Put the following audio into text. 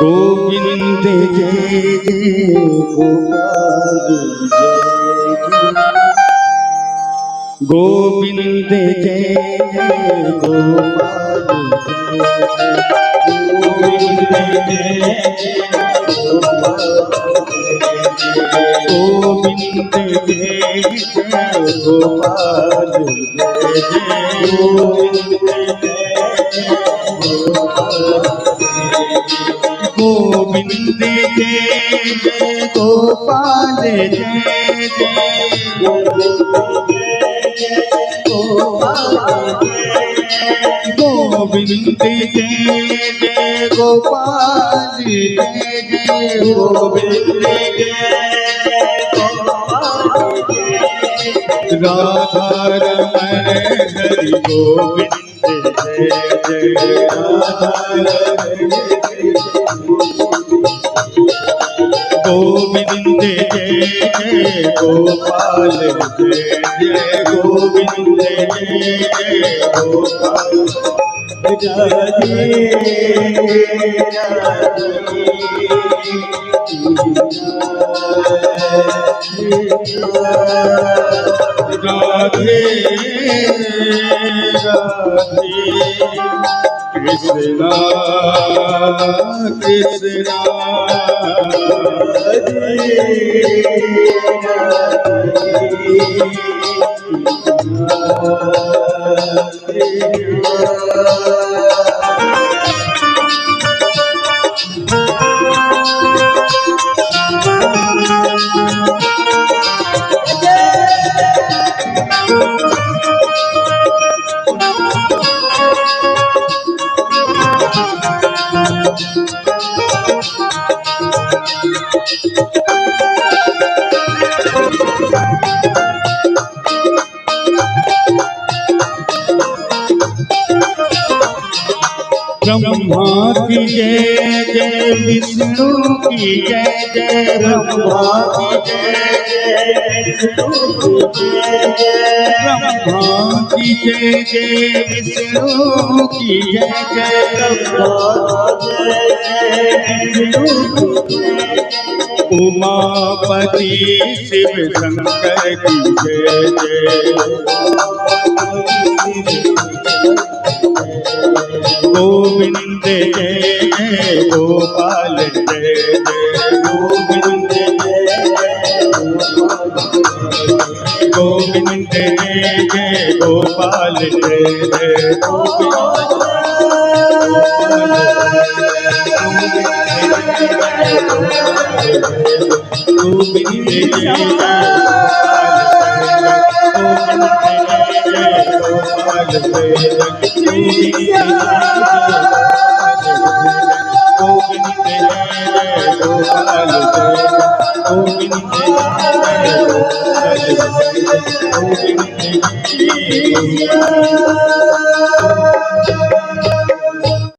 गोविंद जय जय गोपाल जय गोविंद जय जय गोपाल गोविंद जय गोविंद जय जय गोपाल गोविंद जय जय गोपाल जय गोविंद जय जय गोपाल जय जय गोविंद राधा रमण हरि गोविंद जय जय राधा गोविंद जय जय गोपाल जय जय गोविंद जय जय गोपाल राधे राधे कृष्णा कृष्णा ब्रह्मा की जय जय विष्णु की जय जय ब्रह्मा की जय ब्रह्मा की जय जय विष्णु की जय जय उमापति शिव शंकर की जय जय गोविंद जय जय गोपाल जय जय गोविंद गोविंद जय जय गोपाल जय जय गोविंद जय गोविंद